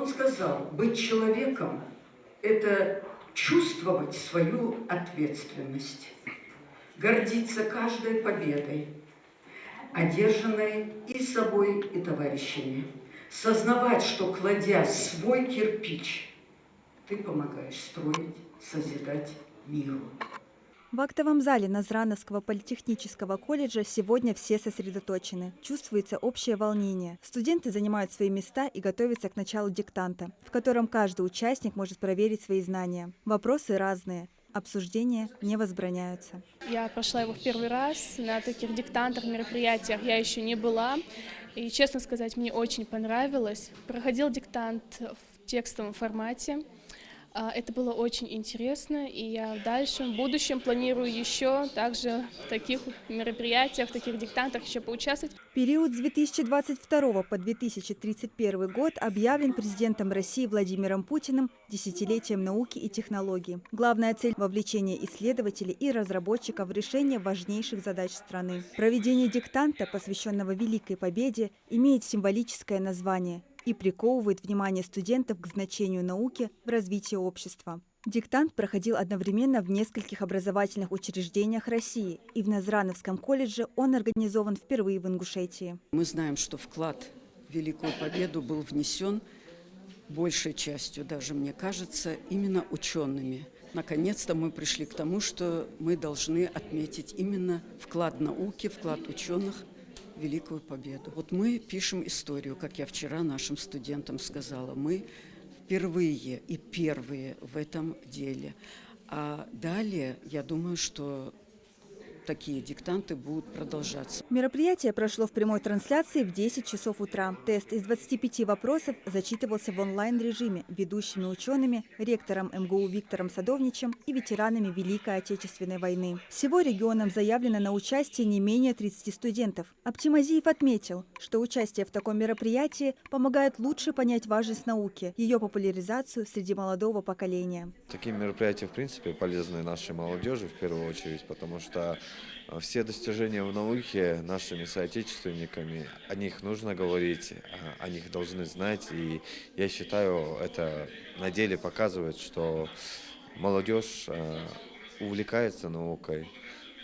Он сказал, быть человеком – это чувствовать свою ответственность, гордиться каждой победой, одержанной и собой, и товарищами, сознавать, что, кладя свой кирпич, ты помогаешь строить, созидать миру. В актовом зале Назрановского политехнического колледжа сегодня все сосредоточены. Чувствуется общее волнение. Студенты занимают свои места и готовятся к началу диктанта, в котором каждый участник может проверить свои знания. Вопросы разные. Обсуждения не возбраняются. Я прошла его в первый раз. На таких диктантах, мероприятиях я еще не была. И, честно сказать, мне очень понравилось. Проходил диктант в текстовом формате. Это было очень интересно, и я дальше, в будущем, планирую еще также в таких мероприятиях, в таких диктантах еще поучаствовать. Период с 2022 по 2031 год объявлен президентом России Владимиром Путиным десятилетием науки и технологий. Главная цель – вовлечение исследователей и разработчиков в решение важнейших задач страны. Проведение диктанта, посвященного Великой Победе, имеет символическое название и приковывает внимание студентов к значению науки в развитии общества. Диктант проходил одновременно в нескольких образовательных учреждениях России, и в Назрановском колледже он организован впервые в Ингушетии. Мы знаем, что вклад в Великую Победу был внесен большей частью, даже мне кажется, именно учеными. Наконец-то мы пришли к тому, что мы должны отметить именно вклад науки, вклад ученых в Великую Победу. Вот мы пишем историю, как я вчера нашим студентам сказала. Мы впервые и первые в этом деле. А далее, я думаю, что такие диктанты будут продолжаться. Мероприятие прошло в прямой трансляции в 10 часов утра. Тест из 25 вопросов зачитывался в онлайн-режиме ведущими учеными, ректором МГУ Виктором Садовничем и ветеранами Великой Отечественной войны. Всего регионам заявлено на участие не менее 30 студентов. Аптимазиев отметил, что участие в таком мероприятии помогает лучше понять важность науки, ее популяризацию среди молодого поколения. Такие мероприятия, в принципе, полезны нашей молодежи в первую очередь, потому что все достижения в науке нашими соотечественниками, о них нужно говорить, о них должны знать. И я считаю, это на деле показывает, что молодежь увлекается наукой,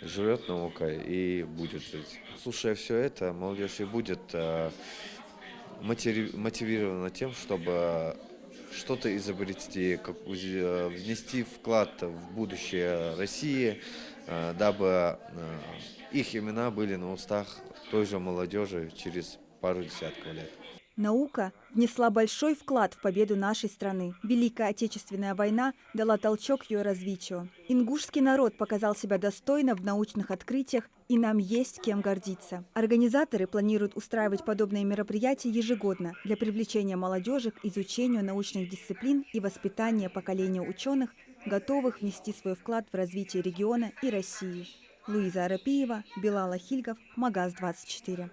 живет наукой и будет жить. Слушая все это, молодежь и будет мотивирована тем, чтобы что-то изобрести, внести вклад в будущее России, дабы их имена были на устах той же молодежи через пару десятков лет. Наука внесла большой вклад в победу нашей страны. Великая Отечественная война дала толчок ее развитию. Ингушский народ показал себя достойно в научных открытиях, и нам есть кем гордиться. Организаторы планируют устраивать подобные мероприятия ежегодно для привлечения молодежи к изучению научных дисциплин и воспитания поколения ученых, готовых внести свой вклад в развитие региона и России. Луиза Арапиева, Билал Ахильгов, Магаз 24.